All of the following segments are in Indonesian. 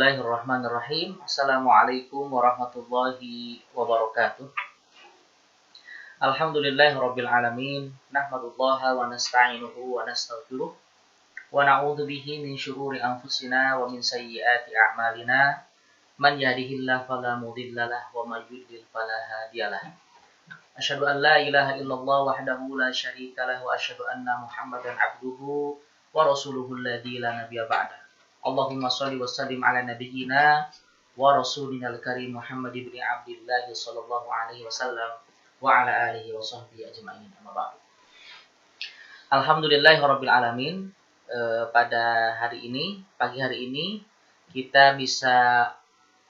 Bismillahirrahmanirrahim. Assalamualaikum warahmatullahi wabarakatuh. Alhamdulillahirabbil alamin. Nahmadullaha wa nasta'inuhu wa nastaghfiruh wa na'udzu bihi min syururi anfusina wa min sayyiati a'malina. Man yahdihillahu fala mudilla lahu wa may yudlil fala hadiyalah. Asyhadu an la ilaha illallah wahdahu la syarika lahu wa asyhadu anna Muhammadan abduhu wa rasuluhu alladzi la nabiyya ba'da. Allahumma shalli wa sallim ala nabiyyina wa rasulinal karim Muhammad ibn Abdillah sallallahu alaihi wasallam wa ala alihi wa sahbihi ajma'in. Amma ba'du. Alhamdulillahirabbil alamin. Pada hari ini, pagi hari ini kita bisa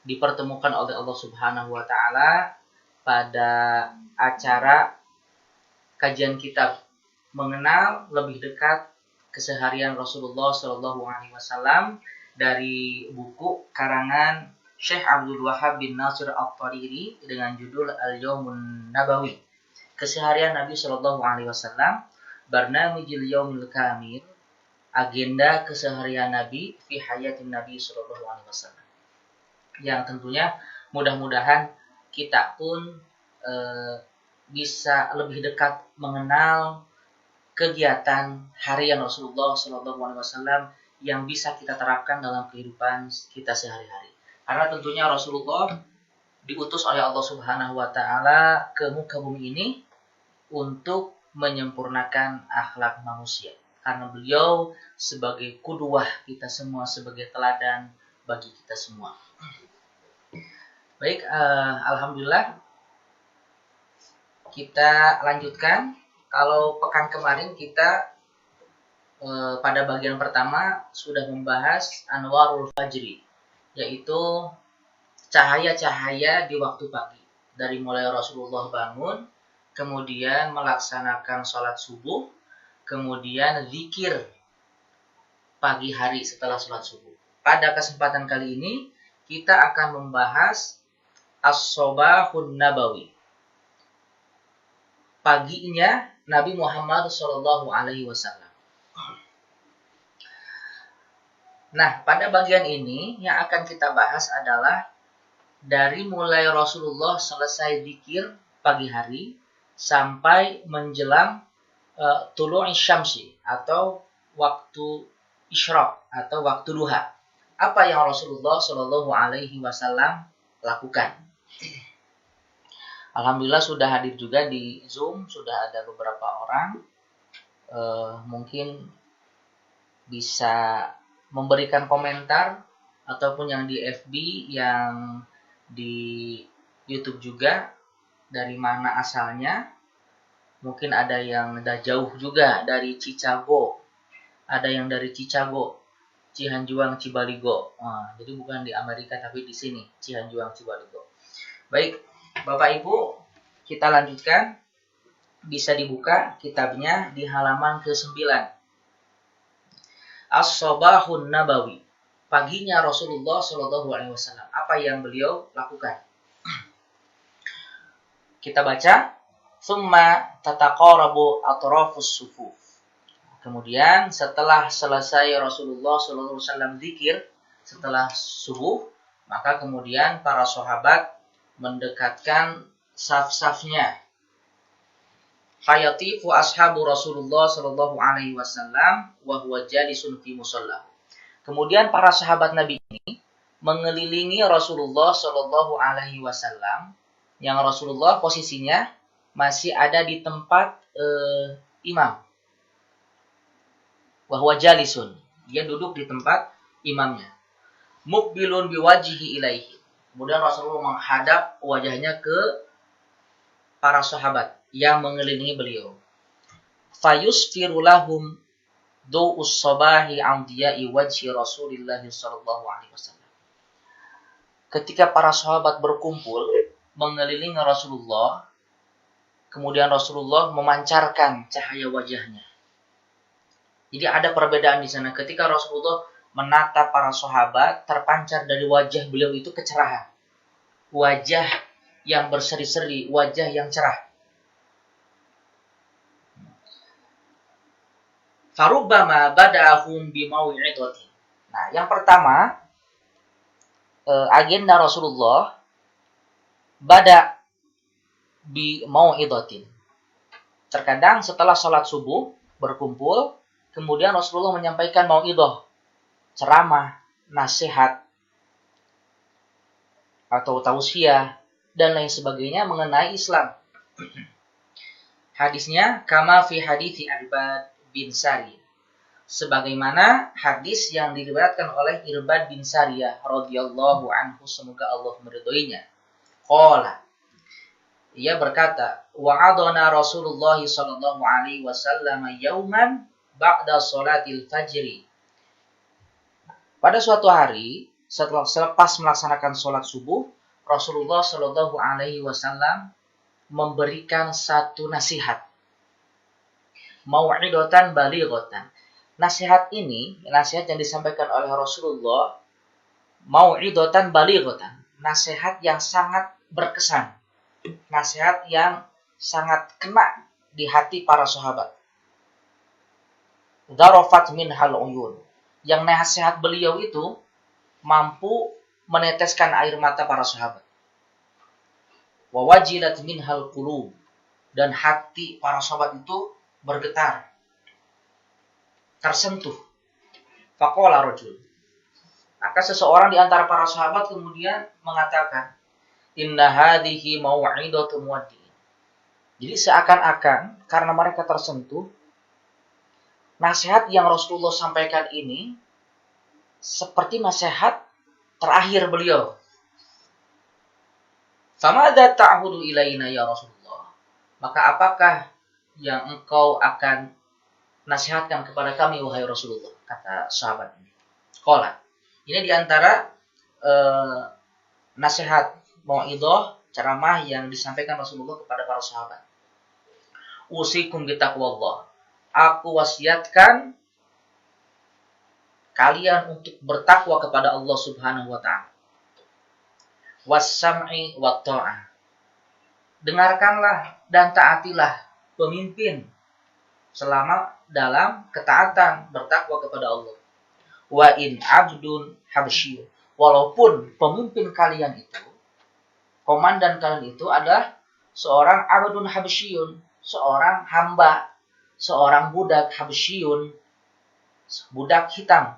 dipertemukan oleh Allah Subhanahu wa taala pada acara kajian kitab mengenal lebih dekat keseharian Rasulullah Shallallahu Alaihi Wasallam dari buku karangan Syekh Abdul Wahhab bin Nasir At-Tariri dengan judul Al-Yawmun Nabawi, keseharian Nabi Shallallahu Alaihi Wasallam, Barnamijil Yawmil Kamil, agenda keseharian Nabi fi hayatin Nabi Shallallahu Alaihi Wasallam, yang tentunya mudah-mudahan kita pun bisa lebih dekat mengenal kegiatan harian Rasulullah Shallallahu Alaihi Wasallam yang bisa kita terapkan dalam kehidupan kita sehari-hari. Karena tentunya Rasulullah diutus oleh Allah Subhanahu Wa Taala ke muka bumi ini untuk menyempurnakan akhlak manusia. Karena beliau sebagai qudwah kita semua, sebagai teladan bagi kita semua. Baik, alhamdulillah kita lanjutkan. Kalau pekan kemarin kita pada bagian pertama sudah membahas Anwarul Fajri, yaitu cahaya-cahaya di waktu pagi. Dari mulai Rasulullah bangun, kemudian melaksanakan sholat subuh, kemudian zikir pagi hari setelah sholat subuh. Pada kesempatan kali ini kita akan membahas As-Sobahun Nabawi, paginya Nabi Muhammad Shallallahu Alaihi Wasallam. Nah, pada bagian ini yang akan kita bahas adalah dari mulai Rasulullah selesai zikir pagi hari sampai menjelang tulu'i syamsi atau waktu isyraq atau waktu duha. Apa yang Rasulullah Shallallahu Alaihi Wasallam lakukan? Alhamdulillah sudah hadir juga di Zoom, sudah ada beberapa orang. Mungkin bisa memberikan komentar ataupun yang di FB, yang di YouTube juga, dari mana asalnya. Mungkin ada yang jauh juga dari Chicago, ada yang dari Chicago, Cihanjuang, Cibaligo. Jadi bukan di Amerika tapi di sini, Cihanjuang, Cibaligo. Baik, Bapak Ibu, kita lanjutkan. Bisa dibuka kitabnya di halaman ke-9. As-Sobahun Nabawi, paginya Rasulullah Shallallahu Alaihi Wasallam. Apa yang beliau lakukan? Kita baca. Tsumma tataqarabu atrafus sufuf. Kemudian setelah selesai Rasulullah Shallallahu Alaihi Wasallam zikir setelah subuh, maka kemudian para sahabat mendekatkan saf-safnya. Fayatifu ashabu Rasulullah sallallahu alaihi wasallam wa huwa jalisun fi musalla. Kemudian para sahabat Nabi ini mengelilingi Rasulullah sallallahu alaihi wasallam, yang Rasulullah posisinya masih ada di tempat imam. Wa huwa jalisun, dia duduk di tempat imamnya. Muqbilun biwajhihi ilaihi. Kemudian Rasulullah menghadap wajahnya ke para sahabat yang mengelilingi beliau. Fayusfiru lahum du'us sabahi an diya'i wajhi Rasulillah sallallahu alaihi wasallam. Ketika para sahabat berkumpul mengelilingi Rasulullah, kemudian Rasulullah memancarkan cahaya wajahnya. Jadi ada perbedaan di sana. Ketika Rasulullah menatap para sahabat, terpancar dari wajah beliau itu kecerahan. Wajah yang berseri-seri, wajah yang cerah. Farubbama bada'ahum bimau'idatin. Nah, yang pertama, agenda Rasulullah bada bi mau'idatin. Terkadang setelah sholat subuh berkumpul, kemudian Rasulullah menyampaikan mau'idah, ceramah, nasihat, atau tausiah, dan lain sebagainya mengenai Islam. Hadisnya, kama fi hadithi Irbad bin Sari. Sebagaimana hadis yang diriwayatkan oleh Irbad bin Sariyah radhiyallahu anhu, semoga Allah meridhoinya. Qala, ia berkata, wa'adana Rasulullah sallallahu alaihi wasallam yauman ba'da salatil fajri. Pada suatu hari, selepas melaksanakan sholat subuh, Rasulullah sallallahu alaihi wasallam memberikan satu nasihat. Mau'idatan balighatan. Nasihat ini, nasihat yang disampaikan oleh Rasulullah, mau'idatan balighatan. Nasihat yang sangat berkesan. Nasihat yang sangat kena di hati para sahabat. Dharafat minhal uyun. Yang nasihat beliau itu mampu meneteskan air mata para sahabat. Wa wajilat minhal qulub. Dan hati para sahabat itu bergetar, tersentuh. Faqala rajul. Maka seseorang di antara para sahabat kemudian mengatakan, inna hadhihi mau'idatu muwaddi'in. Jadi seakan-akan karena mereka tersentuh, nasihat yang Rasulullah sampaikan ini seperti nasihat terakhir beliau. Famadza ta'hudu ilaina ya Rasulullah? Maka apakah yang engkau akan nasihatkan kepada kami wahai Rasulullah, kata sahabat ini. Qala. Ini diantara nasihat mau'idhah, ceramah yang disampaikan Rasulullah kepada para sahabat. Usikum bitaqwallah. Aku wasiatkan kalian untuk bertakwa kepada Allah Subhanahu wa taala. Was-sam'i wat ta'ah. Dengarkanlah dan taatilah pemimpin selama dalam ketaatan bertakwa kepada Allah. Wa in abdun habsyi. Walaupun pemimpin kalian itu, komandan kalian itu adalah seorang abdun habsyiyun, seorang hamba, seorang budak habsyiyun, budak hitam.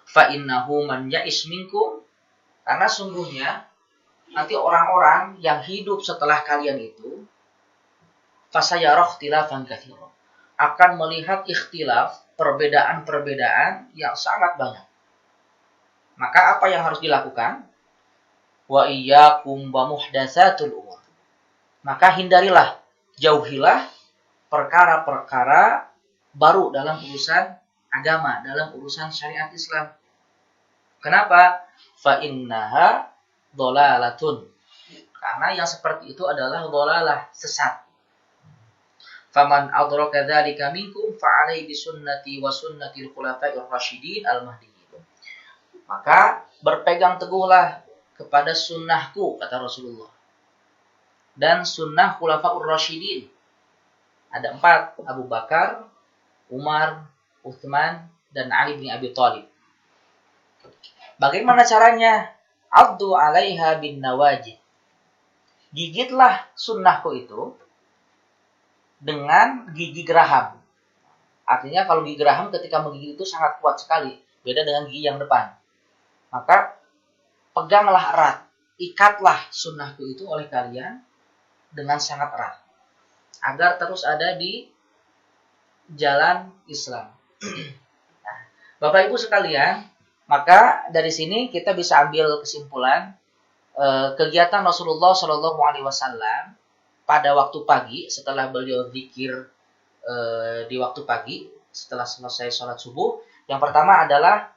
Fa innahu man ya'is minkum, karena sungguhnya nanti orang-orang yang hidup setelah kalian itu fasayarah ikhtilafan katsiran, akan melihat ikhtilaf, perbedaan-perbedaan yang sangat banyak. Maka apa yang harus dilakukan? Wa iyyakum wa muhdatsatul umur. Maka hindarilah, jauhilah perkara-perkara baru dalam urusan agama, dalam urusan syariat Islam. Kenapa? Fa innaha dhalalatun. Karena yang seperti itu adalah dhalalah, sesat. Faman adraka dzalika minkum fa alaihi bisunnati wa sunnatil khulafa'ir rasyidin al-mahdiyyin. Maka berpegang teguhlah kepada sunnahku, kata Rasulullah, dan sunnah khulafa'ur rasyidin. Ada 4, Abu Bakar, Umar, Utsman, dan Ali bin Abi Thalib. Bagaimana caranya? Addu 'alaiha bin nawajid. Gigitlah sunnahku itu dengan gigi geraham. Artinya kalau gigi geraham ketika menggigit itu sangat kuat sekali, beda dengan gigi yang depan. Maka peganglah erat, ikatlah sunnahku itu oleh kalian dengan sangat erat, agar terus ada di jalan Islam. Nah, Bapak Ibu sekalian, maka dari sini kita bisa ambil kesimpulan kegiatan Rasulullah Shallallahu Alaihi Wasallam pada waktu pagi setelah beliau zikir di waktu pagi setelah selesai sholat subuh. Yang pertama adalah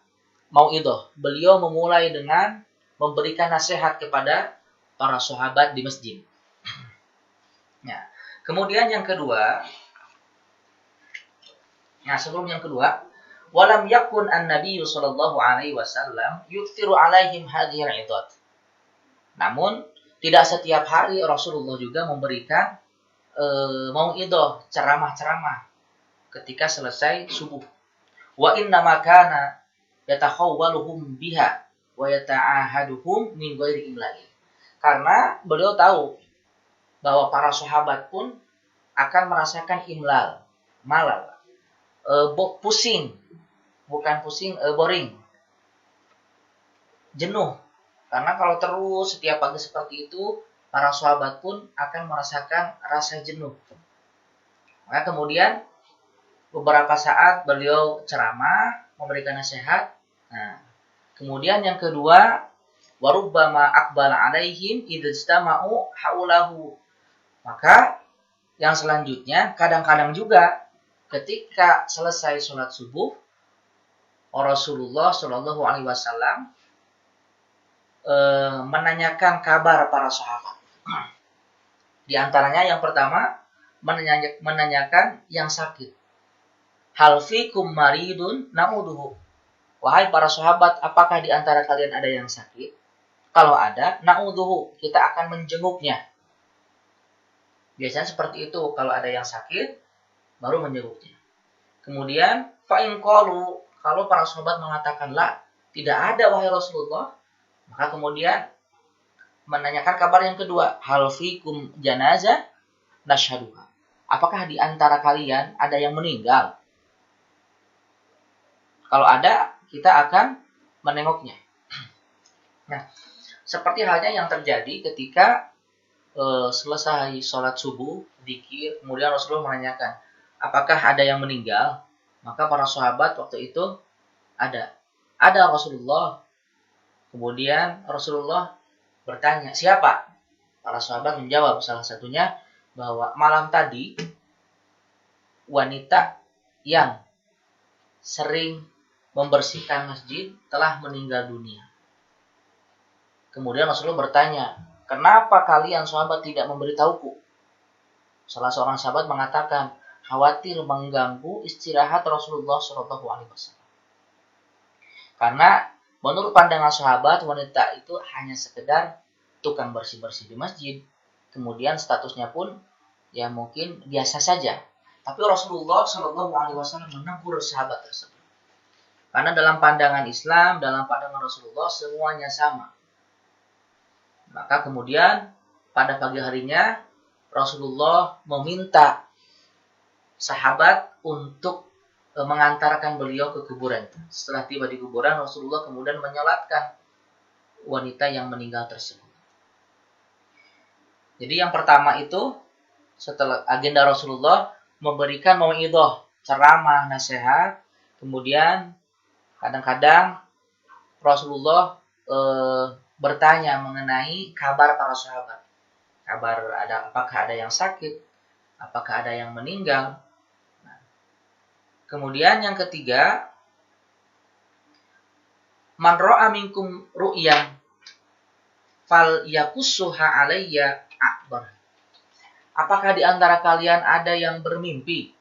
mau'idhah. Beliau memulai dengan memberikan nasihat kepada para sahabat di masjid. Ya. Kemudian yang kedua, sebelum yang kedua, walam yakun an-nabiyyu sallallahu alaihi wasallam yukthiru alaihim hadhihi al-'idat. Namun tidak setiap hari Rasulullah juga memberikan mau'idhah, ceramah-ceramah ketika selesai subuh. Wa inna ma kana yatakhawwaluhum biha wa yata'ahaduhum min ghairi imlaqin. Karena beliau tahu bahwa para sahabat pun akan merasakan imlal, malal, pusing, bukan pusing, boring, jenuh. Karena kalau terus setiap pagi seperti itu, para sahabat pun akan merasakan rasa jenuh. Maka kemudian beberapa saat beliau ceramah, memberikan nasihat. Nah, kemudian yang kedua, warubbama aqbala alaihim idztama'u haulahu. Maka yang selanjutnya, kadang-kadang juga ketika selesai sholat subuh, Rasulullah Shallallahu Alaihi Wasallam menanyakan kabar para sahabat. Di antaranya yang pertama menanyakan yang sakit. Hal fikum maridun na'uduhu. Wahai para sahabat, apakah di antara kalian ada yang sakit? Kalau ada, na'uduhu, kita akan menjenguknya. Biasanya seperti itu, kalau ada yang sakit, baru menjenguknya. Kemudian, fa'in qalu, kalau para sahabat mengatakan, la, tidak ada wahai Rasulullah, maka kemudian menanyakan kabar yang kedua, hal fikum janazah nashaduha. Apakah di antara kalian ada yang meninggal? Kalau ada, kita akan menengoknya. Nah, seperti halnya yang terjadi ketika selesai sholat subuh, zikir, kemudian Rasulullah menanyakan, apakah ada yang meninggal? Maka para sahabat waktu itu ada Rasulullah. Kemudian Rasulullah bertanya, siapa? Para sahabat menjawab, salah satunya bahwa malam tadi wanita yang sering membersihkan masjid telah meninggal dunia. Kemudian Rasulullah bertanya, kenapa kalian sahabat tidak memberitahuku? Salah seorang sahabat mengatakan, khawatir mengganggu istirahat Rasulullah SAW. Karena menurut pandangan sahabat, wanita itu hanya sekedar tukang bersih-bersih di masjid. Kemudian statusnya pun ya mungkin biasa saja. Tapi Rasulullah SAW menegur sahabat tersebut. Karena dalam pandangan Islam, dalam pandangan Rasulullah, semuanya sama. Maka kemudian pada pagi harinya, Rasulullah meminta sahabat untuk mengantarkan beliau ke kuburan. Setelah tiba di kuburan, Rasulullah kemudian menyolatkan wanita yang meninggal tersebut. Jadi yang pertama itu, setelah agenda Rasulullah, memberikan mau'idhah, ceramah, nasihat. Kemudian kadang-kadang Rasulullah bertanya mengenai kabar para sahabat. Kabar apakah ada yang sakit, apakah ada yang meninggal. Nah, kemudian yang ketiga, man ra'a minkum ru'yan fal yakussuha alayya akbar. Apakah di antara kalian ada yang bermimpi?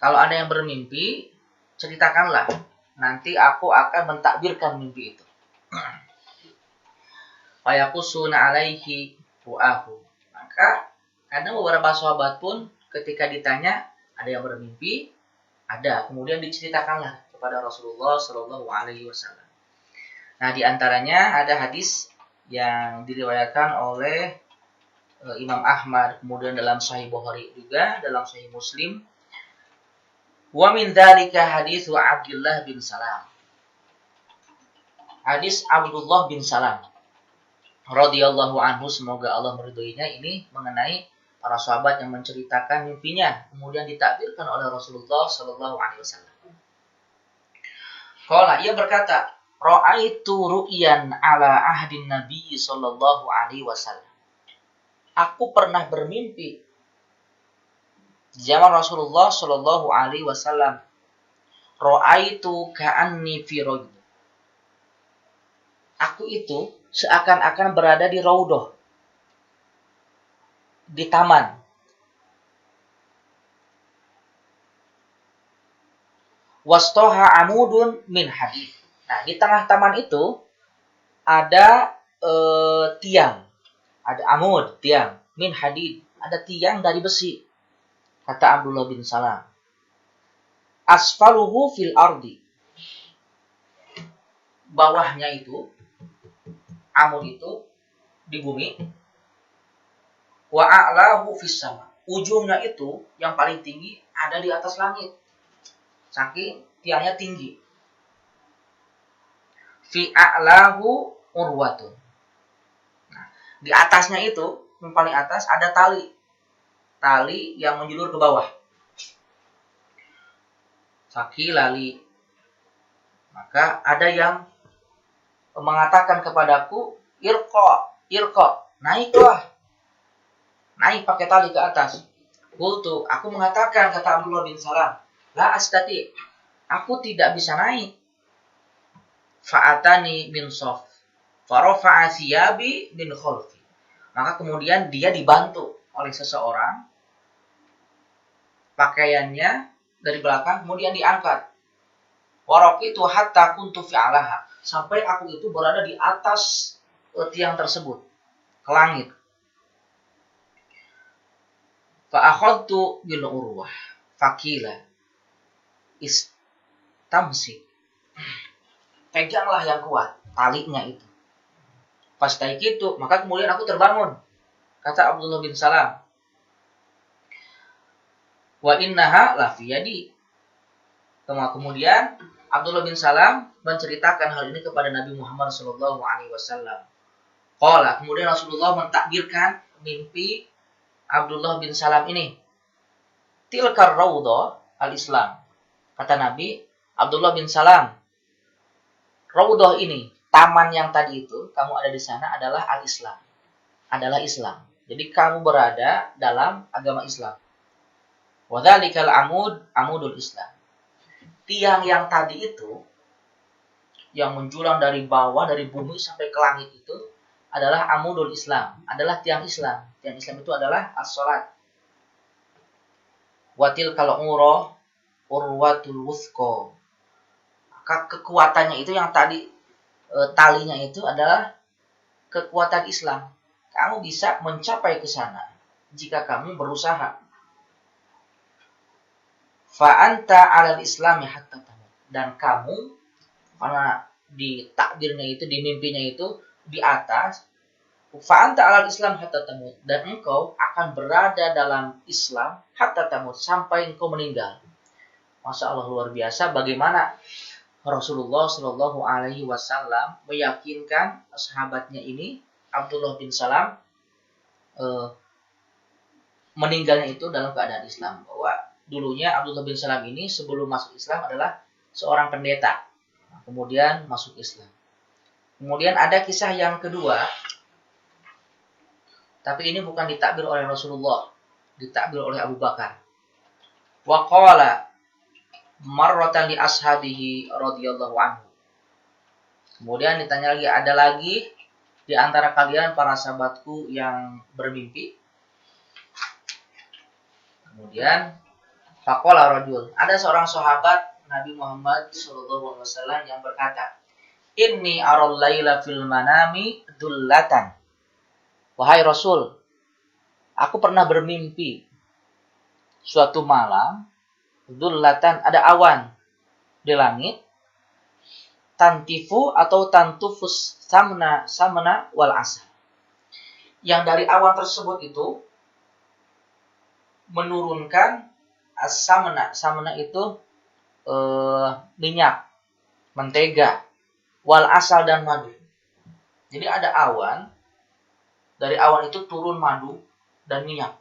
Kalau ada yang bermimpi, ceritakanlah. Nanti aku akan mentakbirkan mimpi itu. Fayaqussuna alaihi ru'ahu. Maka kadang beberapa sahabat pun ketika ditanya ada yang bermimpi, ada. Kemudian diceritakanlah kepada Rasulullah Shallallahu Alaihi Wasallam. Nah, di antaranya ada hadis yang diriwayatkan oleh Imam Ahmad, kemudian dalam Sahih Bukhari juga, dalam Sahih Muslim. Wa min dzalika hadis Abdullah bin Salam. Hadis Abdullah bin Salam radhiyallahu anhu, semoga Allah meridhoinya, ini mengenai para sahabat yang menceritakan mimpinya kemudian ditakbirkan oleh Rasulullah sallallahu alaihi wasallam. Qala, ia berkata, ra'aitu ru'yan ala ahdin Nabi sallallahu alaihi wasallam. Aku pernah bermimpi di zaman Rasulullah sallallahu alaihi wasallam. Ra'aitu ka'anni fi raud. Aku itu seakan-akan berada di raudhah, di taman. Wastoha amudun min hadid. Nah, di tengah taman itu ada tiang, ada amud, tiang, min hadid, ada tiang dari besi. Kata Abdullah bin Salam, asfaluhu fil ardi. bawahnya itu, amud itu di bumi, wa a'lahu fis sama. Ujungnya itu yang paling tinggi ada di atas langit. Saking tiangnya tinggi. Fi a'lahu urwatun. Nah, di atasnya itu, yang paling atas ada tali. Tali yang menjulur ke bawah. Saki lali. Maka ada yang mengatakan kepadaku, irqa, naiklah. Naik pakai tali ke atas. Qultu, aku mengatakan, kata Abdullah bin Salam, la astati, aku tidak bisa naik. Fa'atani min sof, farofa'a siyabi min kholfi. Maka kemudian dia dibantu oleh seseorang, pakaiannya dari belakang, kemudian diangkat. Warokitu hatta kuntu fi'alaha, sampai aku itu berada di atas tiang tersebut, ke langit. Fa'akhadtu bil urwah faqila istamsik, peganglah yang kuat talinya itu. Fastaiqitu, maka kemudian aku terbangun, kata Abdullah bin Salam, wa innaha la fi yadi. Kemudian Abdullah bin Salam menceritakan hal ini kepada Nabi Muhammad SAW. Qala, kemudian Rasulullah mentakbirkan mimpi Abdullah bin Salam ini. Tilkar raudhah al-Islam. Kata Nabi, Abdullah bin Salam, raudhah ini, taman yang tadi itu, kamu ada di sana adalah al-Islam. Adalah Islam. Jadi kamu berada dalam agama Islam. Wa dzalikal amudul Islam. Tiang yang tadi itu, yang menjulang dari bawah, dari bumi sampai ke langit itu, adalah amudul Islam, adalah tiang Islam. Tiang Islam itu adalah as-salat. Watil kalau urwatul wuthqa. Maka kekuatannya itu yang tadi talinya itu adalah kekuatan Islam. Kamu bisa mencapai ke sana jika kamu berusaha. Fa anta 'alal islami hatta tamut. Dan kamu, karena di takdirnya itu, di mimpinya itu, di atas, fa anta 'alal islam hatta tamut, dan engkau akan berada dalam Islam hatta tamut, sampai engkau meninggal. Masya Allah, luar biasa bagaimana Rasulullah Shallallahu Alaihi Wasallam meyakinkan sahabatnya ini, Abdullah bin Salam, meninggalnya itu dalam keadaan Islam. Bahwa dulunya Abdullah bin Salam ini sebelum masuk Islam adalah seorang pendeta. Kemudian masuk Islam. Kemudian ada kisah yang kedua. Tapi ini bukan ditakbir oleh Rasulullah. Ditakbir oleh Abu Bakar. Wa qala marratan li ashabihi radhiyallahu anhu. Kemudian ditanya lagi, ada lagi di antara kalian para sahabatku yang bermimpi. Kemudian faqala rajul, ada seorang sahabat Nabi Muhammad sallallahu alaihi wasallam yang berkata, "Inni aral laila fil manami dullatan." Wahai Rasul, aku pernah bermimpi suatu malam, dullatan, ada awan di langit, tantifu atau tantufus samna wal asal. Yang dari awan tersebut itu menurunkan samna itu minyak, mentega, wal asal dan madu. Jadi ada awan, dari awan itu turun madu dan minyak.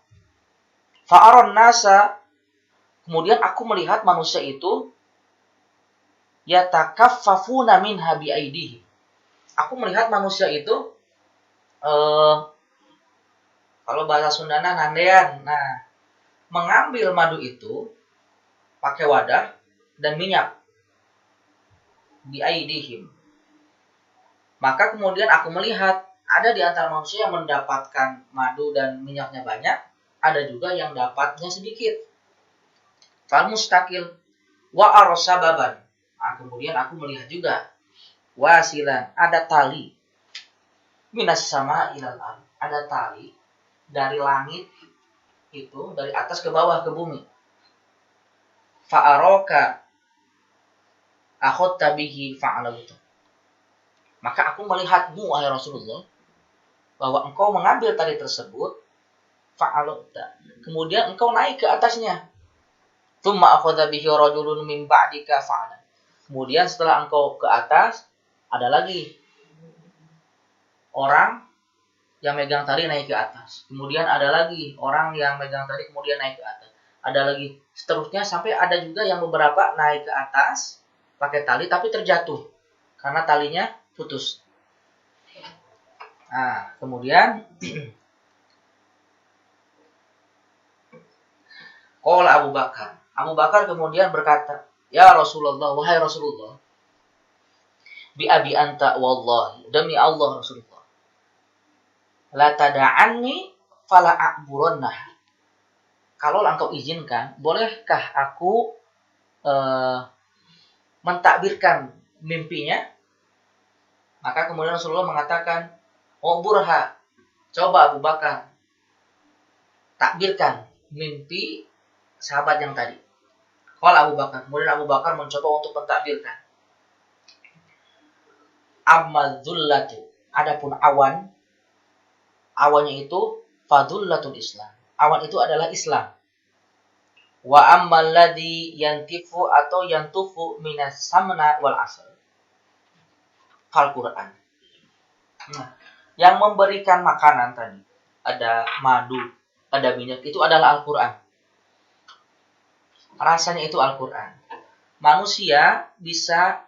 Fa'aron nasa, kemudian aku melihat manusia itu yatakaffafuna minha biaidihi. Aku melihat manusia itu kalau bahasa Sundana nandean. Nah, mengambil madu itu pakai wadah dan minyak biaidihim. Maka kemudian aku melihat ada di antara manusia yang mendapatkan madu dan minyaknya banyak, ada juga yang dapatnya sedikit. Fal mustaqil wa arsababan. Nah, kemudian aku melihat juga wasilan, ada tali minas sama ilal ard, ada tali dari langit itu, dari atas ke bawah ke bumi. Fa'araka akhadta bihi fa'alautu. Maka aku melihatmu wahai Rasulullah bahwa engkau mengambil tali tersebut, fa'alta. Kemudian engkau naik ke atasnya. Tsumma akhadha bihi rajulun min ba'dika fa'ala. Kemudian setelah engkau ke atas, ada lagi orang yang megang tali naik ke atas. Kemudian ada lagi orang yang megang tali kemudian naik ke atas. Ada lagi seterusnya sampai ada juga yang beberapa naik ke atas pakai tali tapi terjatuh karena talinya putus. Nah, kemudian qala Abu Bakar. Abu Bakar kemudian berkata, "Ya Rasulullah, wahai Rasulullah, bi abi anta wallahi, demi Allah Rasulullah. La tada'anni fala a'burannah." Kalau engkau izinkan, bolehkah aku mentakbirkan mimpinya? Maka kemudian Rasulullah mengatakan, "Uburha." Coba Abu Bakar takbirkan mimpi sahabat yang tadi. Qala Abu Bakar. Kemudian Abu Bakar mencoba untuk mentakbirkan. Amma dzullatu. Adapun awan, awannya itu fadhullatul Islam. Awan itu adalah Islam. Wa ammal ladzi yantifu atau yantufu minas samna wal asal. Al-Qur'an. Nah, yang memberikan makanan tadi, ada madu, ada minyak, itu adalah Al-Qur'an. Rasanya itu Al-Qur'an. Manusia bisa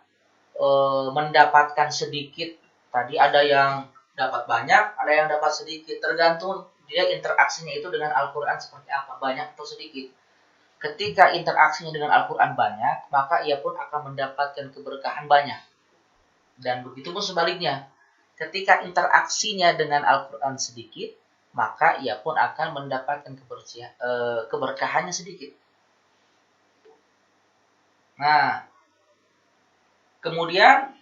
mendapatkan sedikit. Tadi ada yang dapat banyak, ada yang dapat sedikit. Tergantung dia interaksinya itu dengan Al-Qur'an seperti apa, banyak atau sedikit. Ketika interaksinya dengan Al-Qur'an banyak, maka ia pun akan mendapatkan keberkahan banyak. Dan begitu pun sebaliknya. Ketika interaksinya dengan Al-Qur'an sedikit, maka ia pun akan mendapatkan keberkahannya sedikit. Nah, kemudian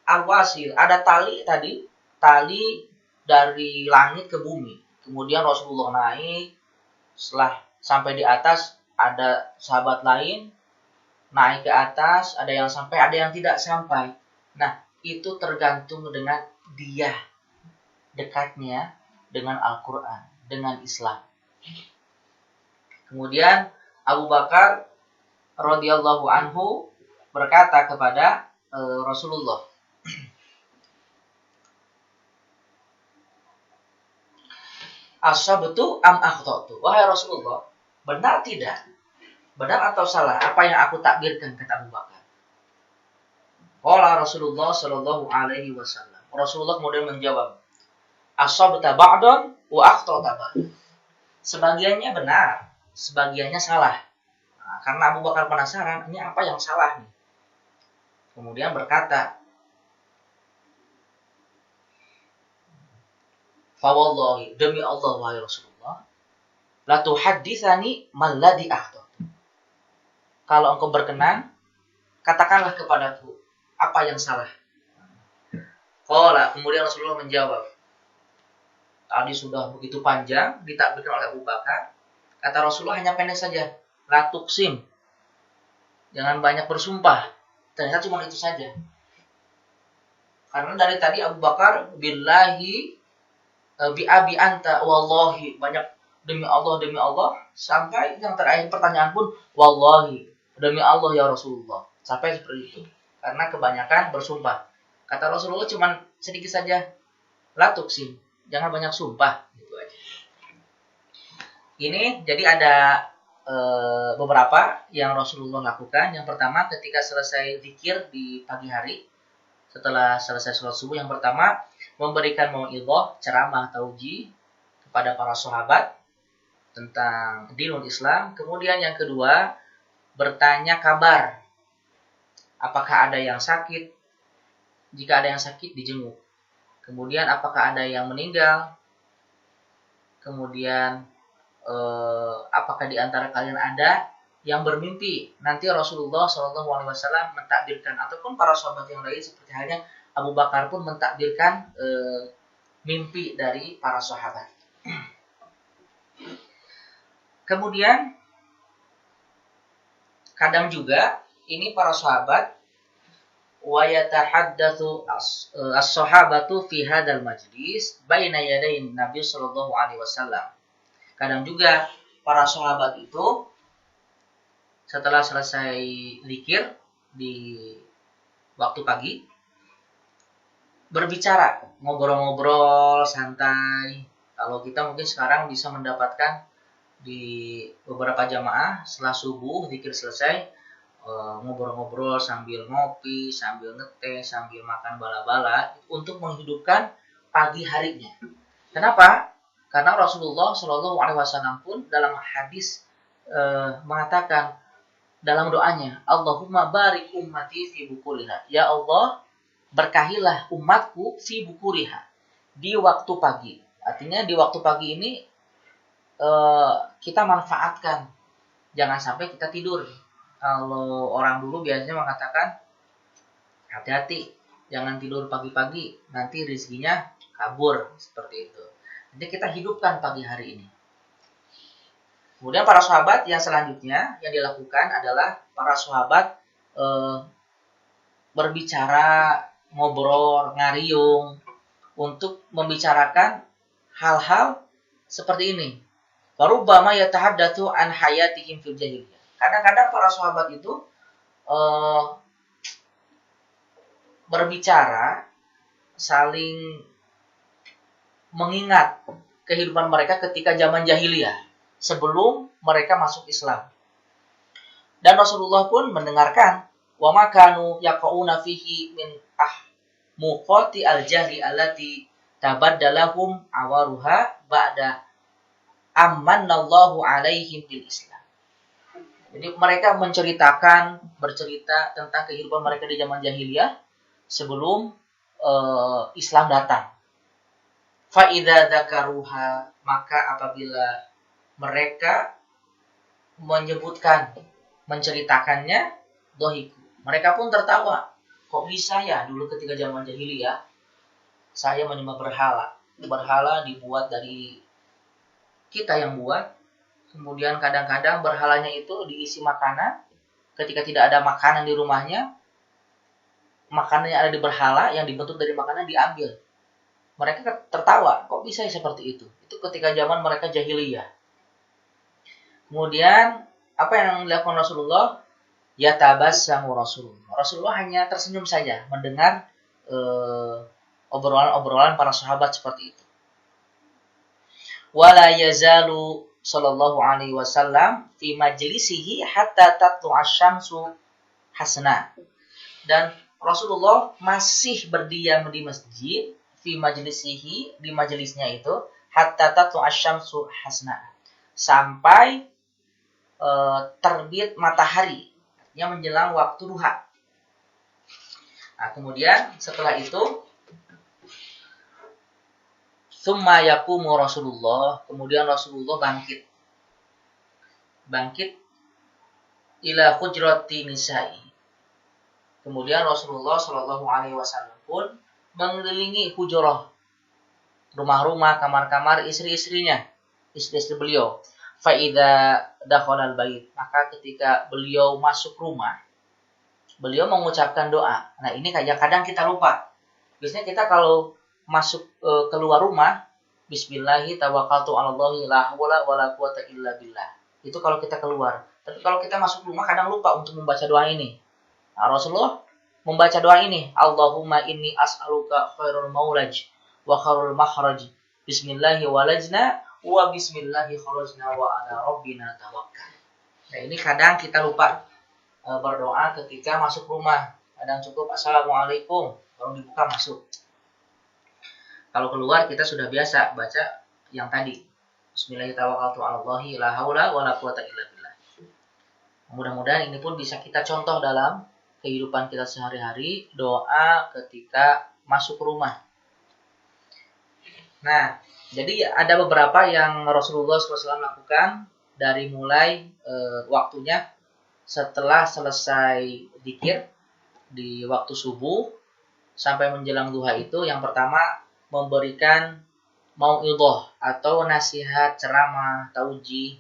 al-wasil, ada tali tadi, tali dari langit ke bumi. Kemudian Rasulullah naik, setelah sampai di atas ada sahabat lain naik ke atas, ada yang sampai, ada yang tidak sampai. Nah, itu tergantung dengan dia dekatnya dengan Al-Qur'an, dengan Islam. Kemudian Abu Bakar radhiyallahu anhu berkata kepada Rasulullah, "Asabtu am akhtatu?" Wahai Rasulullah, benar tidak? Benar atau salah apa yang aku takbirkan, kata Abu Bakar. Qala Rasulullah sallallahu alaihi wasallam. Rasulullah kemudian menjawab, "Asabta ba'dan wa akhtata ba'dan." Sebagiannya benar, sebagiannya salah. Nah, karena Abu Bakar penasaran, ini apa yang salah nih? Kemudian berkata, "Fa wallahi, demi Allah wahai Rasulullah, la tuhadditsani man ladzi akhtata." Kalau engkau berkenan, katakanlah kepadaku apa yang salah. Qala, kemudian Rasulullah menjawab. Tadi sudah begitu panjang ditakbirkan oleh Abu Bakar. Kata Rasulullah hanya pendek saja, la tuqsim. Jangan banyak bersumpah. Ternyata cuma itu saja. Karena dari tadi Abu Bakar billahi bi abi anta wallahi, banyak demi Allah, sampai yang terakhir pertanyaan pun wallahi, demi Allah ya Rasulullah. Sampai seperti itu. Karena kebanyakan bersumpah. Kata Rasulullah cuma sedikit saja, la tuqsim. Jangan banyak sumpah, gitu aja. Ini jadi ada beberapa yang Rasulullah lakukan. Yang pertama, ketika selesai zikir di pagi hari, setelah selesai sholat subuh, yang pertama memberikan mau'idhah, ceramah tauji kepada para sahabat tentang dinul Islam. Kemudian yang kedua, bertanya kabar. Apakah ada yang sakit? Jika ada yang sakit, dijenguk. Kemudian apakah ada yang meninggal? Kemudian apakah di antara kalian ada yang bermimpi? Nanti Rasulullah SAW mentakbirkan, ataupun para sahabat yang lain seperti halnya Abu Bakar pun mentakbirkan mimpi dari para sahabat. Kemudian kadang juga ini para sahabat wa yatahaddatsu as-sahabatu fi hadzal majlis baina yaday Nabi sallallahu alaihi wasallam. Kadang juga para sahabat itu setelah selesai zikir di waktu pagi berbicara, ngobrol-ngobrol santai. Kalau kita mungkin sekarang bisa mendapatkan di beberapa jamaah setelah subuh zikir selesai ngobrol-ngobrol sambil ngopi, sambil ngeteh, sambil makan bala-bala untuk menghidupkan pagi harinya. Kenapa? Karena Rasulullah Shallallahu Alaihi Wasallam pun dalam hadis mengatakan dalam doanya, Allahumma barik ummati fi bukuriha. Ya Allah, berkahilah umatku fi bukuriha, di waktu pagi. Artinya di waktu pagi ini kita manfaatkan, jangan sampai kita tidur. Kalau orang dulu biasanya mengatakan hati-hati, jangan tidur pagi-pagi, nanti rezekinya kabur, seperti itu. Jadi kita hidupkan pagi hari ini. Kemudian para sahabat yang selanjutnya yang dilakukan adalah para sahabat berbicara, ngobrol, ngariung untuk membicarakan hal-hal seperti ini. Warubbama yatahaddatsu an hayatihim fil jahiliyah. Kadang-kadang para sahabat itu berbicara, saling mengingat kehidupan mereka ketika zaman jahiliyah sebelum mereka masuk Islam. Dan Rasulullah pun mendengarkan wa makanu yaqauna fihi min muqati al-jahli allati tabaddalahum awaruha ba'da ammanallahu alaihim bil Islam. Jadi mereka bercerita tentang kehidupan mereka di zaman jahiliyah sebelum Islam datang. Fa idza dzakaruha, maka apabila mereka menceritakannya, dohiku, mereka pun tertawa. Kok bisa ya dulu ketika zaman jahiliyah saya menyembah berhala. Berhala dibuat dari kita yang buat. Kemudian kadang-kadang berhalanya itu diisi makanan. Ketika tidak ada makanan di rumahnya, makanan yang ada di berhala yang dibentuk dari makanan diambil. Mereka tertawa, kok bisa seperti itu? Itu ketika zaman mereka jahiliyah. Kemudian apa yang dilakukan Rasulullah? Yatabassamu Rasulullah. Rasulullah hanya tersenyum saja mendengar obrolan-obrolan para sahabat seperti itu. Wala yazalu sallallahu alaihi wasallam fi majlisihi hatta tatlu asy-syamsu hasna. Dan Rasulullah masih berdiam di masjid fi majlisihi, di majelisnya itu hatta tatlu asy-syamsu hasna, sampai terbit matahari, artinya menjelang waktu duha. Nah, kemudian setelah itu summa yaqumu Rasulullah, kemudian Rasulullah bangkit ila hujrati nisa'i. Kemudian Rasulullah Shallallahu alaihi wasallam pun mengelilingi hujrah, rumah-rumah, kamar-kamar istri-istrinya, istri-istri beliau. Fa idza dakhala al-bait, maka ketika beliau masuk rumah, beliau mengucapkan doa. Nah, ini kadang kita lupa. Biasanya kita kalau masuk keluar rumah, bismillahi tawakkaltu 'alallahi la haula wala quwata illa billah. Itu kalau kita keluar. Tapi kalau kita masuk rumah kadang lupa untuk membaca doa ini. Nah, Rasulullah membaca doa ini, Allahumma inni as'aluka khairul maulaj wa khairul makhraj. Bismillahi walajna wa bismillahi kharajna wa ala rabbina tawakkal. Nah, ini kadang kita lupa berdoa ketika masuk rumah. Kadang cukup assalamualaikum baru dibuka masuk. Kalau keluar kita sudah biasa baca yang tadi. Bismillahirrahmanirrahim. La haula wala quwata illa billah. Mudah-mudahan ini pun bisa kita contoh dalam kehidupan kita sehari-hari, doa ketika masuk rumah. Nah, jadi ada beberapa yang Rasulullah SAW lakukan dari mulai waktunya setelah selesai zikir di waktu subuh sampai menjelang duha itu. Yang pertama, memberikan mau'idhah atau nasihat, ceramah, taujih.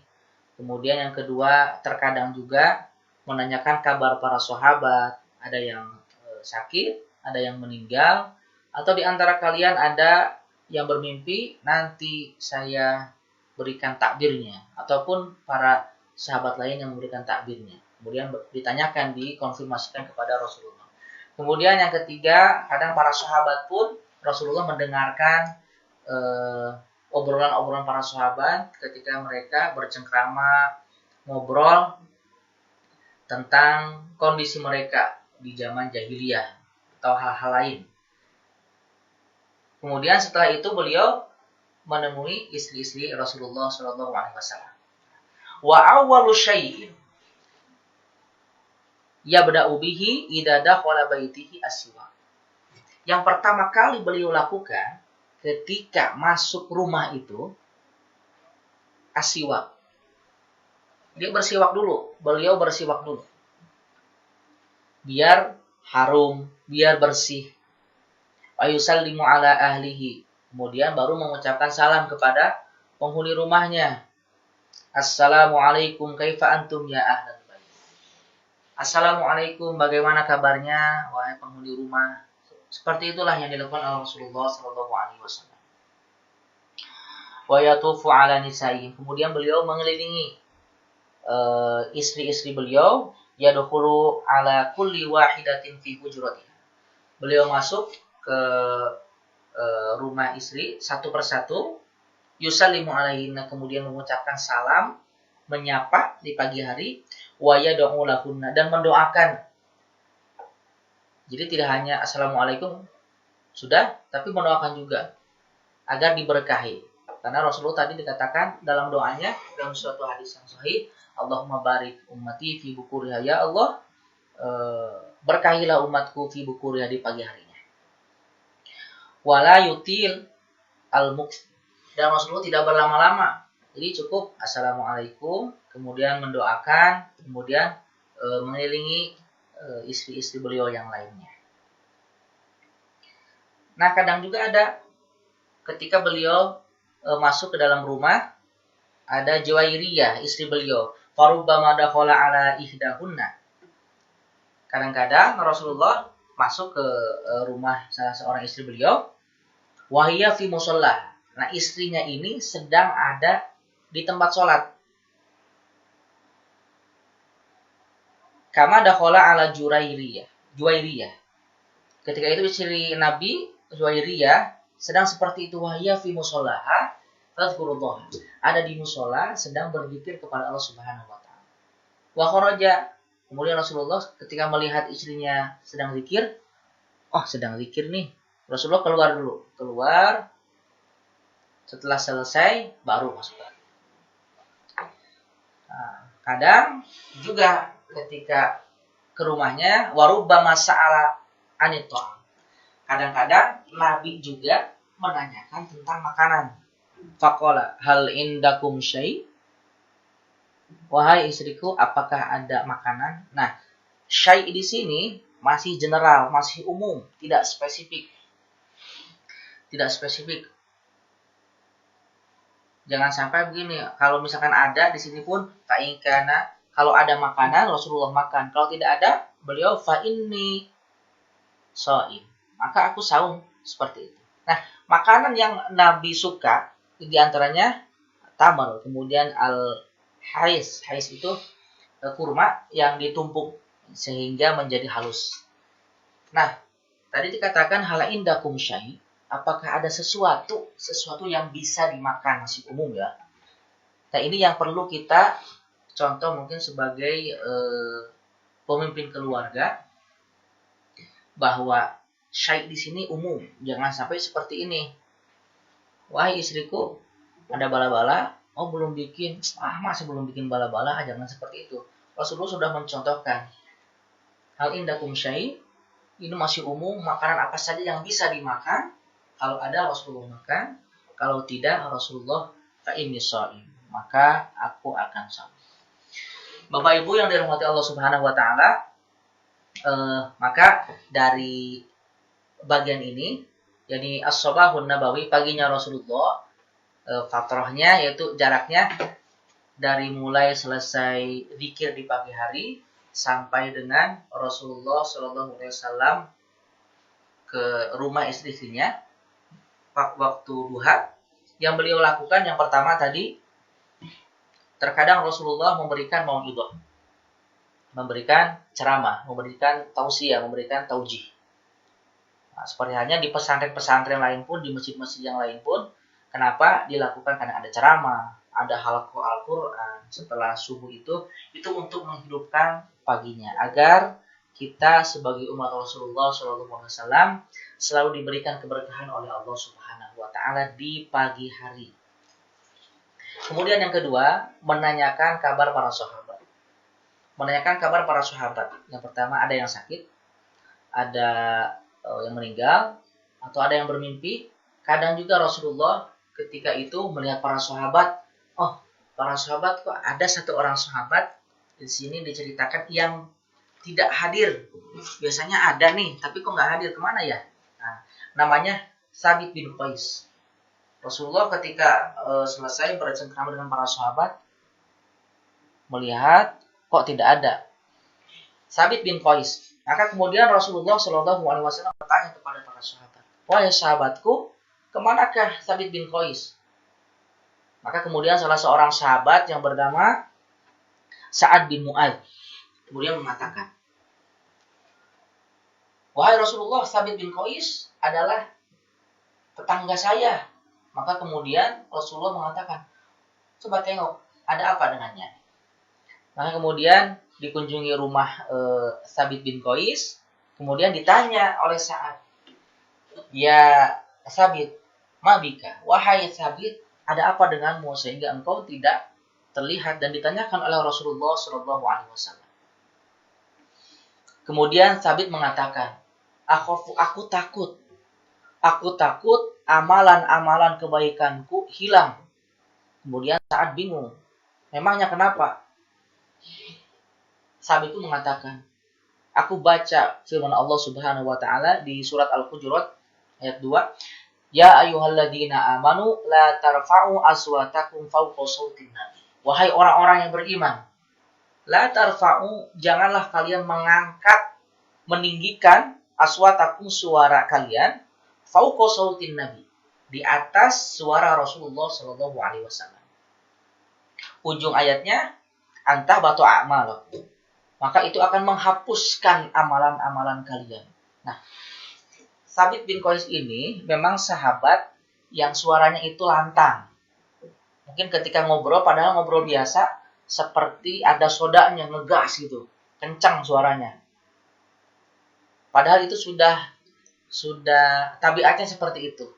Kemudian yang kedua, terkadang juga menanyakan kabar para sahabat. Ada yang sakit, ada yang meninggal, atau di antara kalian ada yang bermimpi, nanti saya berikan takbirnya, ataupun para sahabat lain yang memberikan takbirnya. Kemudian ditanyakan, dikonfirmasikan kepada Rasulullah. Kemudian yang ketiga, kadang para sahabat pun Rasulullah mendengarkan obrolan-obrolan para sahabat ketika mereka bercengkrama, ngobrol tentang kondisi mereka di zaman jahiliyah atau hal-hal lain. Kemudian setelah itu beliau menemui istri-istri Rasulullah SAW. Wa awwalu syai'in yabda'u bihi idza dakhala baitihi as-siwak. Yang pertama kali beliau lakukan ketika masuk rumah itu as-siwak. Dia bersiwak dulu, beliau bersiwak dulu. Biar harum, biar bersih. Wa yusallimu ala ahlihi. Kemudian baru mengucapkan salam kepada penghuni rumahnya. Assalamualaikum kaifa antum ya ahlal bait. Assalamualaikum, bagaimana kabarnya wahai penghuni rumah. Seperti itulah yang dilakukan oleh Rasulullah SAW. Wa yatufu ala nisa'i. Kemudian beliau mengelilingi istri-istri beliau, yadkhulu ala kulli wahidatin fi hujratiha. Beliau masuk ke rumah istri satu persatu, yusallimu alaihinna, kemudian mengucapkan salam, menyapa di pagi hari, wa yad'u lahunna, dan mendoakan. Jadi tidak hanya assalamualaikum sudah, tapi mendoakan juga agar diberkahi. Karena Rasulullah tadi dikatakan dalam doanya, dalam suatu hadis yang sahih, Allahumma barik ummati fi bukuriha, ya Allah, berkahilah umatku fi bukuriha, di pagi harinya. Wala yutil al-muks, dan Rasulullah tidak berlama-lama. Jadi cukup assalamualaikum, kemudian mendoakan, kemudian mengelilingi istri-istri beliau yang lainnya. Nah, kadang juga ada ketika beliau masuk ke dalam rumah, ada Juwairiyah, istri beliau. Farubbama dakhala ala ihdahunna. Kadang-kadang Rasulullah masuk ke rumah salah seorang istri beliau, wahiyya fi musalla. Nah, istrinya ini sedang ada di tempat sholat. Kama dakhala ala Juwairiyah. Ketika itu istri Nabi Juwairiyah sedang seperti itu, wahiyya fi musallaha tadhkurullah. Ada di musola sedang berzikir kepada Allah Subhanahu wa taala. Wa kharaja. Kemudian Rasulullah ketika melihat istrinya sedang zikir, sedang zikir nih. Rasulullah keluar dulu. Keluar. Setelah selesai baru masuk. Nah, kadang juga ketika ke rumahnya, warubbama sa'ala anit'am. Kadang-kadang Nabi juga menanyakan tentang makanan. Faqala hal indakum syai'? Wahai istriku, apakah ada makanan? Nah, syai' di sini masih general, masih umum, tidak spesifik. Tidak spesifik. Jangan sampai begini, kalau misalkan ada di sini pun fa'ikana, kalau ada makanan Rasulullah makan, kalau tidak ada beliau fa'inni sha'im, maka aku saum, seperti itu. Nah, makanan yang Nabi suka di antaranya tamar, kemudian al-hais. Hais itu kurma yang ditumpuk sehingga menjadi halus. Nah, tadi dikatakan hala indakum syai', apakah ada sesuatu yang bisa dimakan, masih umum ya. Nah, ini yang perlu kita contoh mungkin sebagai pemimpin keluarga, bahwa syai' di sini umum, jangan sampai seperti ini. Wahai istriku, ada bala-bala, belum bikin, masih belum bikin bala-bala, jangan seperti itu. Rasulullah sudah mencontohkan, hal indakum syai', ini masih umum, makanan apa saja yang bisa dimakan. Kalau ada Rasulullah makan, kalau tidak Rasulullah fa'inni sha'im, maka aku akan saum. Bapak Ibu yang dirahmati Allah Subhanahu wa taala, maka dari bagian ini, yakni as-sabahun nabawi, paginya Rasulullah, fatrahnya yaitu jaraknya dari mulai selesai zikir di pagi hari sampai dengan Rasulullah SAW ke rumah istri-istrinya waktu duha. Yang beliau lakukan yang pertama tadi, terkadang Rasulullah memberikan mau'idhah, memberikan ceramah, memberikan tausiah, memberikan taujih. Nah, seperti halnya di pesantren-pesantren lain pun, di masjid-masjid yang lain pun, kenapa dilakukan? Karena ada ceramah, ada halaqah Al-Quran setelah subuh itu untuk menghidupkan paginya, agar kita sebagai umat Rasulullah SAW selalu diberikan keberkahan oleh Allah Subhanahu Wa Taala di pagi hari. Kemudian yang kedua, menanyakan kabar para sahabat. Menanyakan kabar para sahabat. Yang pertama, ada yang sakit, ada yang meninggal, atau ada yang bermimpi. Kadang juga Rasulullah ketika itu melihat para sahabat, oh, para sahabat kok ada satu orang sahabat di sini diceritakan yang tidak hadir. Biasanya ada nih, tapi kok nggak hadir, kemana ya? Nah, namanya Sabit bin Qais. Rasulullah ketika selesai bercengkrama dengan para sahabat, melihat kok tidak ada Sabit bin Qais. Maka kemudian Rasulullah SAW bertanya kepada para sahabat, wahai sahabatku, kemanakah Sabit bin Qais? Maka kemudian salah seorang sahabat yang bernama Sa'ad bin Mu'adz kemudian mengatakan, wahai Rasulullah, Sabit bin Qais adalah tetangga saya. Maka kemudian Rasulullah mengatakan, coba tengok, ada apa dengannya? Maka kemudian dikunjungi rumah Sabit bin Qais, kemudian ditanya oleh Sa'ad, ya Sabit, mabika, wahai Sabit, ada apa denganmu sehingga engkau tidak terlihat? Dan ditanyakan oleh Rasulullah SAW. Kemudian Sabit mengatakan, aku takut amalan-amalan kebaikanku hilang. Kemudian Sa'ad bingung, memangnya kenapa? Sabit itu mengatakan, aku baca firman Allah Subhanahu wa taala di surat Al-Hujurat ayat 2, ya ayyuhalladzina amanu la tarfa'u aswatakum fawqa shautin nabi. Wahai orang-orang yang beriman, la tarfa'u, janganlah kalian mengangkat, meninggikan aswatakum, suara kalian, fawqa shautin nabi, di atas suara Rasulullah sallallahu alaihi wasallam. Ujung ayatnya, antah batu a'mal, maka itu akan menghapuskan amalan-amalan kalian. Nah, Sabit bin Qais ini memang sahabat yang suaranya itu lantang. Mungkin ketika ngobrol, padahal ngobrol biasa, seperti ada sodanya, ngegas gitu, kencang suaranya. Padahal itu sudah tabiatnya seperti itu.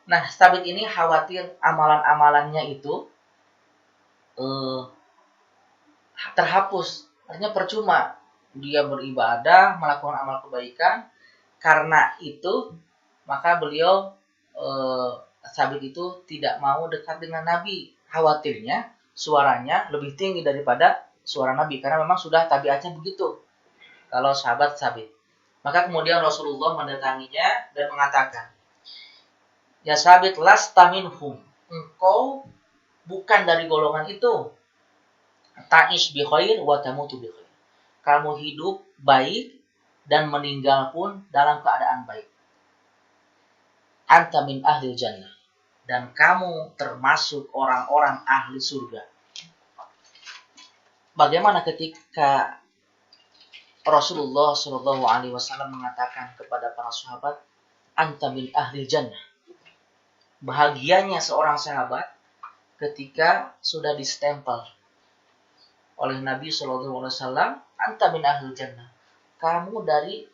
Nah, Sabit ini khawatir amalan-amalannya itu terhapus. Artinya percuma dia beribadah, melakukan amal kebaikan. Karena itu, maka beliau Sabit itu tidak mau dekat dengan Nabi. Khawatirnya suaranya lebih tinggi daripada suara Nabi, karena memang sudah tabiatnya begitu kalau sahabat Sabit. Maka kemudian Rasulullah mendatanginya dan mengatakan, ya Sabit, lasta minhum, engkau bukan dari golongan itu. Ta'ish bi khair wa tamutu bi khair. Kamu hidup baik dan meninggal pun dalam keadaan baik. Anta min ahli jannah, dan kamu termasuk orang-orang ahli surga. Bagaimana ketika Rasulullah SAW mengatakan kepada para sahabat, anta min ahli jannah. Bahagianya seorang sahabat ketika sudah distempel oleh Nabi SAW, anta min ahli jannah. Kamu dari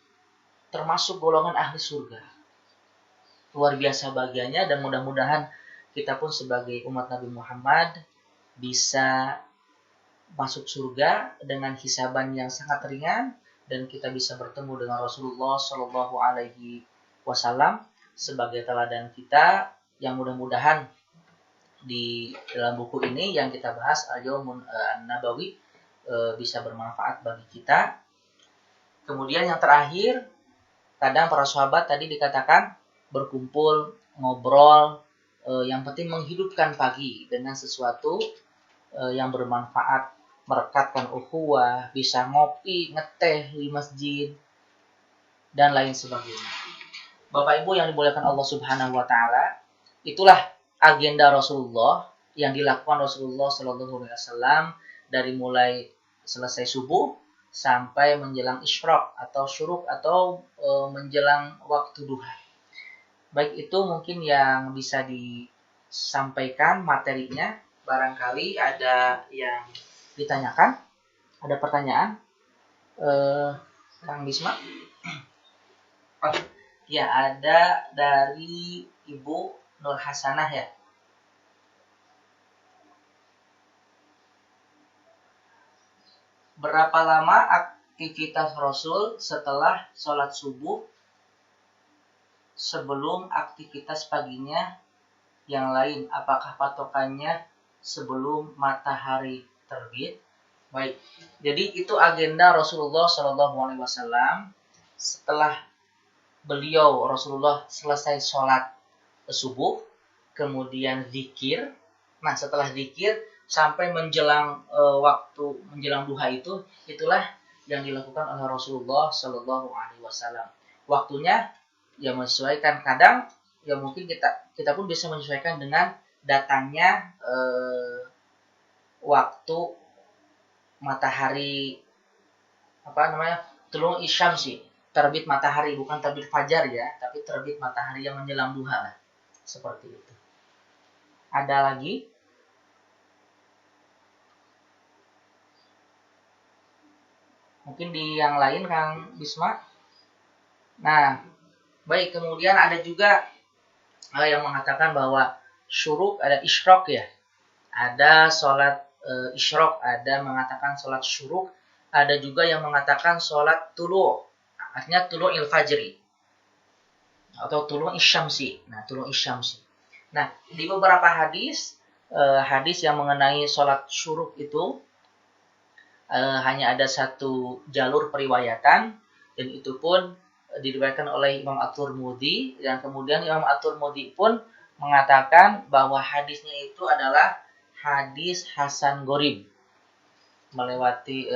termasuk golongan ahli surga. Luar biasa bahagianya, dan mudah-mudahan kita pun sebagai umat Nabi Muhammad bisa masuk surga dengan hisaban yang sangat ringan, dan kita bisa bertemu dengan Rasulullah Shallallahu Alaihi Wasallam sebagai teladan kita, yang mudah-mudahan di dalam buku ini yang kita bahas Al-Yawmun An-Nabawi bisa bermanfaat bagi kita. Kemudian yang terakhir, kadang para sahabat tadi dikatakan berkumpul, ngobrol, yang penting menghidupkan pagi dengan sesuatu yang bermanfaat, merekatkan ukhuwah, bisa ngopi, ngeteh di masjid, dan lain sebagainya. Bapak Ibu yang dimuliakan Allah Subhanahu wa taala, itulah agenda Rasulullah yang dilakukan Rasulullah sallallahu alaihi wasallam dari mulai selesai subuh sampai menjelang isyraq atau syuruk atau menjelang waktu duha. Baik, itu mungkin yang bisa disampaikan materinya. Barangkali ada yang ditanyakan, ada pertanyaan, Kang Bisma? Ya, ada dari Ibu Nur Hasanah ya. Berapa lama aktivitas Rasul setelah sholat subuh sebelum aktivitas paginya yang lain? Apakah patokannya sebelum matahari terbit? Baik, jadi itu agenda Rasulullah SAW setelah beliau Rasulullah selesai sholat subuh, kemudian zikir. Nah, setelah zikir sampai menjelang waktu menjelang duha itulah yang dilakukan oleh Rasulullah Shallallahu Alaihi Wasallam. Waktunya ya menyesuaikan, kadang ya mungkin kita pun bisa menyesuaikan dengan datangnya waktu matahari tulung isyamsi, terbit matahari, bukan terbit fajar ya, tapi terbit matahari yang menjelang duha lah, seperti itu. Ada lagi? Mungkin di yang lain, Kang Bisma. Nah, baik, kemudian ada juga yang mengatakan bahwa syuruk ada isyraq ya. Ada sholat isyraq, ada mengatakan sholat syuruk, ada juga yang mengatakan sholat tulu', artinya tulu'il fajri atau tulu'il syamsi. Nah, tulu'il syamsi. Nah, di beberapa hadis yang mengenai sholat syuruk itu hanya ada satu jalur periwayatan, dan itu pun diriwayatkan oleh Imam At-Tirmidzi, dan kemudian Imam At-Tirmidzi pun mengatakan bahwa hadisnya itu adalah hadis hasan gharib, melewati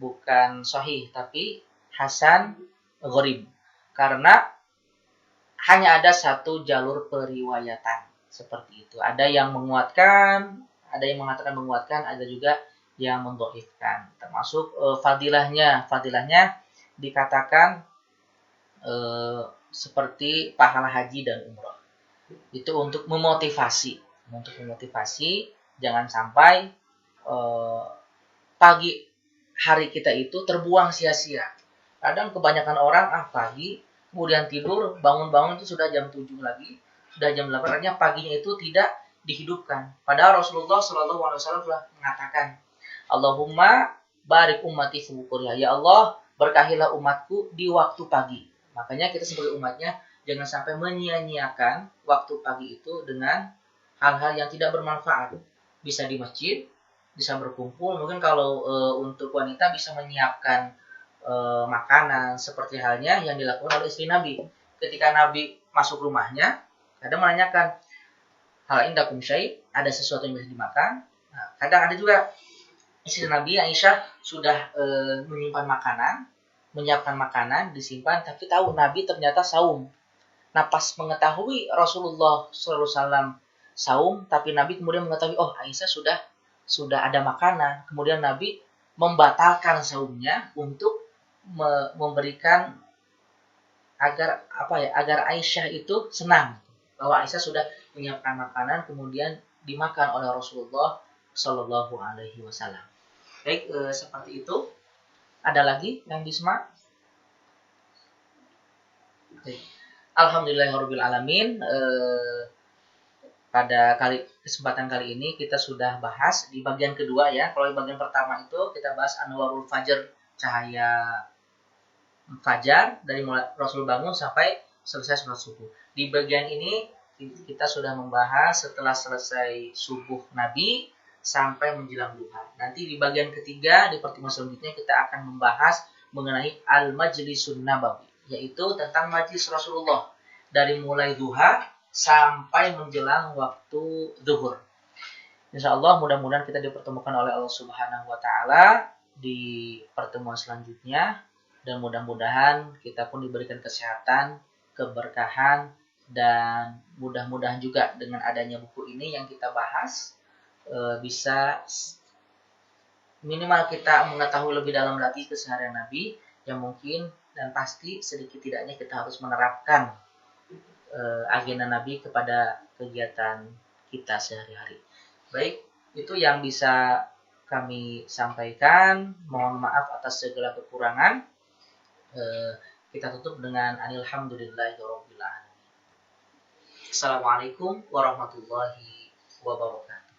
bukan sahih tapi hasan gharib, karena hanya ada satu jalur periwayatan seperti itu. Ada yang menguatkan, ada yang mengatakan menguatkan, ada juga yang mendhaifkan. Termasuk fadilahnya dikatakan seperti pahala haji dan umrah. Itu untuk memotivasi jangan sampai pagi hari kita itu terbuang sia-sia. Kadang kebanyakan orang pagi kemudian tidur, bangun-bangun itu sudah jam 7 lagi, sudah jam 8, artinya paginya itu tidak dihidupkan. Padahal Rasulullah SAW telah mengatakan, Allahumma barik ummati fi bukuriha. Ya Allah, berkahilah umatku di waktu pagi. Makanya kita sebagai umatnya jangan sampai menyia-nyiakan waktu pagi itu dengan hal-hal yang tidak bermanfaat. Bisa di masjid, bisa berkumpul. Mungkin kalau untuk wanita bisa menyiapkan makanan, seperti halnya yang dilakukan oleh istri Nabi. Ketika Nabi masuk rumahnya, kadang menanyakan, hal indakum syai', ada sesuatu yang bisa dimakan. Nah, kadang ada juga istri Nabi Aisyah sudah menyiapkan makanan, disimpan, tapi tahu Nabi ternyata saum. Nah, pas mengetahui Rasulullah SAW saum, tapi Nabi kemudian mengetahui, Aisyah sudah ada makanan. Kemudian Nabi membatalkan saumnya untuk memberikan agar Aisyah itu senang bahwa Aisyah sudah menyiapkan makanan, kemudian dimakan oleh Rasulullah Shallallahu Alaihi Wasallam. Baik, seperti itu. Ada lagi yang Bisma? Alhamdulillahirabbil alamin. Pada kesempatan kali ini kita sudah bahas di bagian kedua ya. Kalau di bagian pertama itu kita bahas Anwarul Fajr, cahaya fajar dari mulai Rasul bangun sampai selesai sholat subuh. Di bagian ini kita sudah membahas setelah selesai subuh Nabi sampai menjelang duha. Nanti di bagian ketiga di pertemuan selanjutnya kita akan membahas mengenai Al-Majlisun Nabawi, yaitu tentang majlis Rasulullah dari mulai duha sampai menjelang waktu zuhur. Insyaallah mudah-mudahan kita dipertemukan oleh Allah Subhanahu wa taala di pertemuan selanjutnya. Dan mudah-mudahan kita pun diberikan kesehatan, keberkahan, dan mudah-mudahan juga dengan adanya buku ini yang kita bahas bisa minimal kita mengetahui lebih dalam lagi keseharian Nabi yang mungkin dan pasti sedikit tidaknya kita harus menerapkan agenda Nabi kepada kegiatan kita sehari-hari. Baik, itu yang bisa kami sampaikan. Mohon maaf atas segala kekurangan. Kita tutup dengan alhamdulillahirabbil alamin. Assalamualaikum warahmatullahi wabarakatuh.